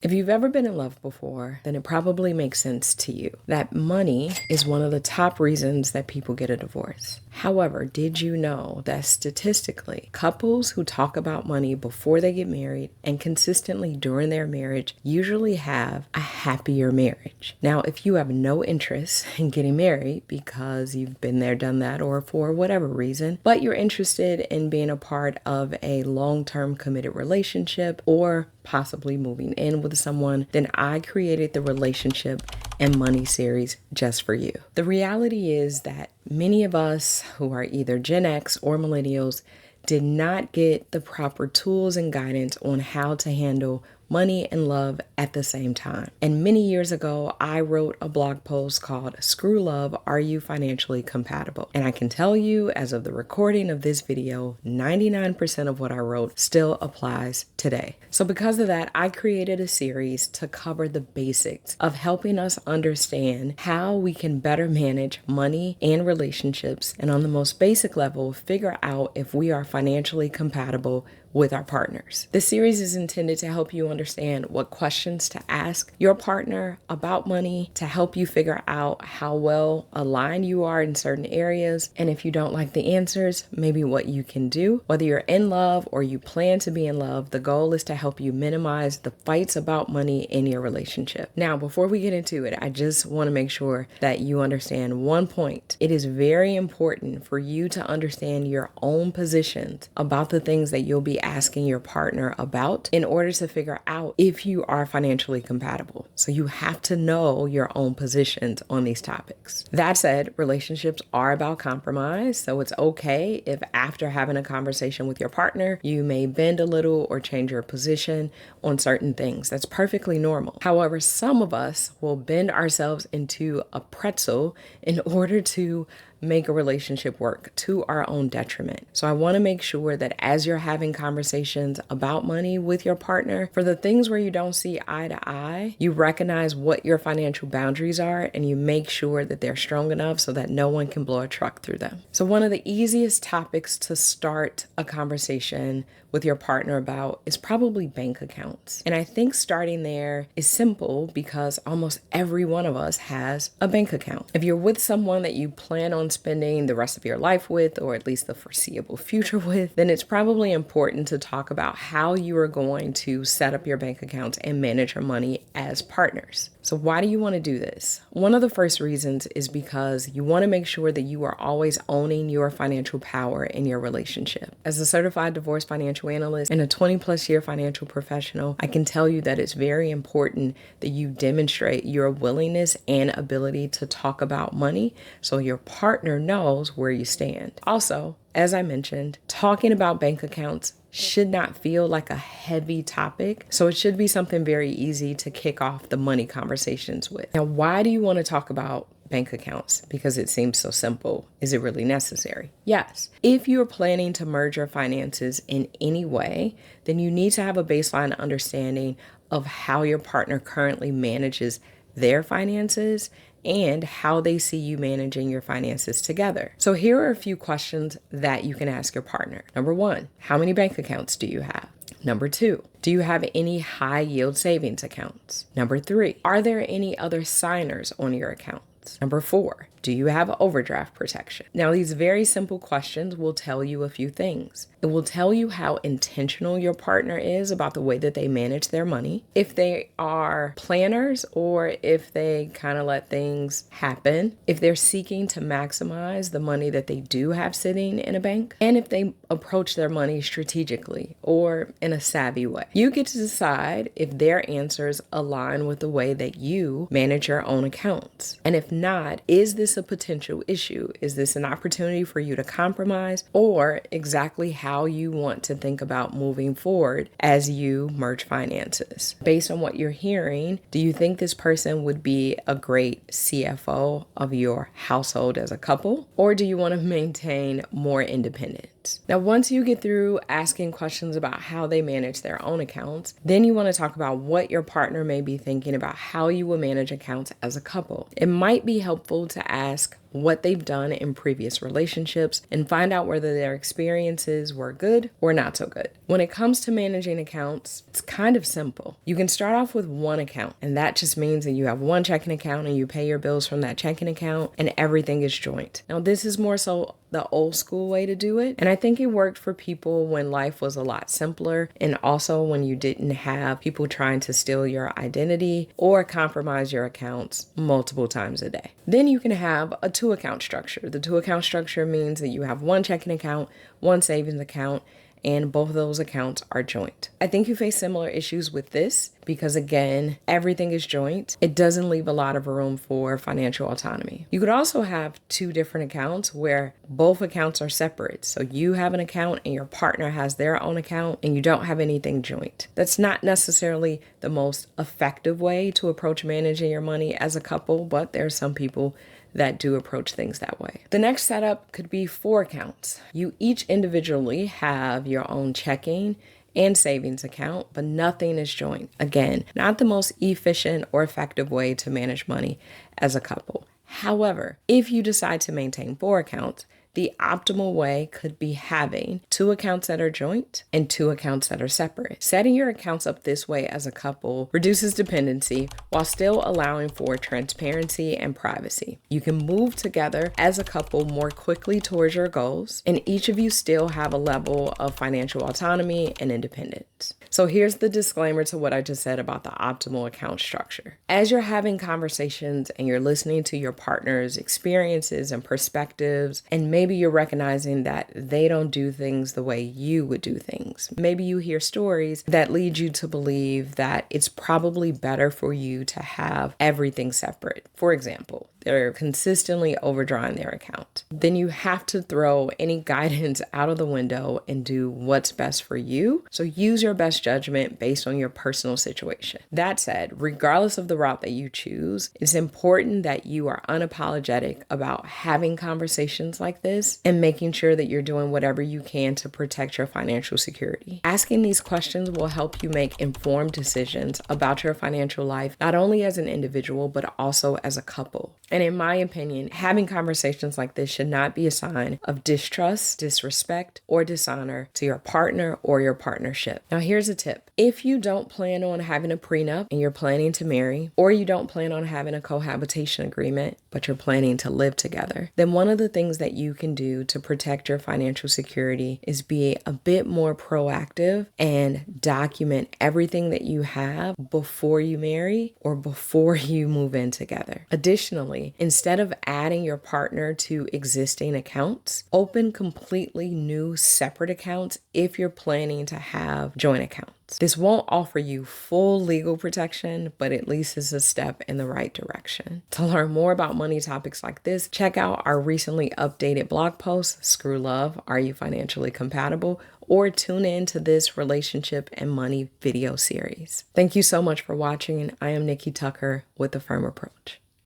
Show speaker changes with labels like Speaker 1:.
Speaker 1: If you've ever been in love before, then it probably makes sense to you that money is one of the top reasons that people get a divorce. However, did you know that statistically, couples who talk about money before they get married and consistently during their marriage usually have a happier marriage? Now, if you have no interest in getting married because you've been there, done that, or for whatever reason, but you're interested in being a part of a long-term committed relationship or possibly moving in with someone, then I created the Relationship and Money series just for you. The reality is that many of us who are either Gen X or millennials did not get the proper tools and guidance on how to handle money and love at the same time. And many years ago, I wrote a blog post called Screw Love, Are You Financially Compatible? And I can tell you, as of the recording of this video, 99% of what I wrote still applies today. So because of that, I created a series to cover the basics of helping us understand how we can better manage money and relationships, and on the most basic level, figure out if we are financially compatible with our partners. This series is intended to help you understand what questions to ask your partner about money, to help you figure out how well aligned you are in certain areas, and if you don't like the answers, maybe what you can do. Whether you're in love or you plan to be in love, the goal is to help you minimize the fights about money in your relationship. Now, before we get into it, I just want to make sure that you understand one point. It is very important for you to understand your own positions about the things that you'll be asking your partner about in order to figure out if you are financially compatible. So you have to know your own positions on these topics. That said, relationships are about compromise, so it's okay if after having a conversation with your partner, you may bend a little or change your position on certain things. That's perfectly normal. However, some of us will bend ourselves into a pretzel in order to make a relationship work to our own detriment. So I want to make sure that as you're having conversations about money with your partner, for the things where you don't see eye to eye, you recognize what your financial boundaries are and you make sure that they're strong enough so that no one can blow a truck through them. So one of the easiest topics to start a conversation with your partner about is probably bank accounts. And I think starting there is simple because almost every one of us has a bank account. If you're with someone that you plan on spending the rest of your life with, or at least the foreseeable future with, then it's probably important to talk about how you are going to set up your bank accounts and manage your money as partners. So why do you want to do this? One of the first reasons is because you want to make sure that you are always owning your financial power in your relationship. As a certified divorce financial analyst and a 20+ year financial professional, I can tell you that it's very important that you demonstrate your willingness and ability to talk about money so your partner knows where you stand. Also, as I mentioned, talking about bank accounts should not feel like a heavy topic, so it should be something very easy to kick off the money conversations with. Now, why do you want to talk about bank accounts? Because it seems so simple. Is it really necessary? Yes. If you're planning to merge your finances in any way, then you need to have a baseline understanding of how your partner currently manages their finances and how they see you managing your finances together. So here are a few questions that you can ask your partner. Number 1, how many bank accounts do you have? Number 2, do you have any high yield savings accounts? Number 3, are there any other signers on your accounts? Number 4, do you have overdraft protection? Now, these very simple questions will tell you a few things. It will tell you how intentional your partner is about the way that they manage their money, if they are planners or if they kind of let things happen, if they're seeking to maximize the money that they do have sitting in a bank, and if they approach their money strategically or in a savvy way. You get to decide if their answers align with the way that you manage your own accounts. And if not, is this a potential issue? Is this an opportunity for you to compromise, or exactly how you want to think about moving forward as you merge finances? Based on what you're hearing, do you think this person would be a great CFO of your household as a couple, or do you want to maintain more independence? Now, once you get through asking questions about how they manage their own accounts, then you want to talk about what your partner may be thinking about how you will manage accounts as a couple. It might be helpful to ask what they've done in previous relationships, and find out whether their experiences were good or not so good. When it comes to managing accounts, it's kind of simple. You can start off with one account, and that just means that you have one checking account and you pay your bills from that checking account and everything is joint. Now, this is more so the old school way to do it. And I think it worked for people when life was a lot simpler, and also when you didn't have people trying to steal your identity or compromise your accounts multiple times a day. Then you can have a 2-account structure. The 2-account structure means that you have one checking account, one savings account, and both of those accounts are joint. I think you face similar issues with this because, again, everything is joint. It doesn't leave a lot of room for financial autonomy. You could also have 2 different accounts where both accounts are separate. So you have an account and your partner has their own account and you don't have anything joint. That's not necessarily the most effective way to approach managing your money as a couple, but there are some people that do approach things that way. The next setup could be 4 accounts. You each individually have your own checking and savings account, but nothing is joint. Again, not the most efficient or effective way to manage money as a couple. However, if you decide to maintain 4 accounts, the optimal way could be having 2 accounts that are joint and 2 accounts that are separate. Setting your accounts up this way as a couple reduces dependency while still allowing for transparency and privacy. You can move together as a couple more quickly towards your goals, and each of you still have a level of financial autonomy and independence. So here's the disclaimer to what I just said about the optimal account structure. As you're having conversations and you're listening to your partner's experiences and perspectives, and maybe you're recognizing that they don't do things the way you would do things. Maybe you hear stories that lead you to believe that it's probably better for you to have everything separate. For example, they're consistently overdrawing their account. Then you have to throw any guidance out of the window and do what's best for you. So use your best judgment based on your personal situation. That said, regardless of the route that you choose, it's important that you are unapologetic about having conversations like this and making sure that you're doing whatever you can to protect your financial security. Asking these questions will help you make informed decisions about your financial life, not only as an individual, but also as a couple. And in my opinion, having conversations like this should not be a sign of distrust, disrespect, or dishonor to your partner or your partnership. Now, here's a tip. If you don't plan on having a prenup and you're planning to marry, or you don't plan on having a cohabitation agreement, but you're planning to live together, then one of the things that you can do to protect your financial security is be a bit more proactive and document everything that you have before you marry or before you move in together. Additionally, instead of adding your partner to existing accounts, open completely new separate accounts if you're planning to have joint accounts. This won't offer you full legal protection, but at least it's a step in the right direction. To learn more about money topics like this, check out our recently updated blog post, Screw Love, Are You Financially Compatible? Or tune in to this relationship and money video series. Thank you so much for watching. I am Nikki Tucker with The Firm Approach.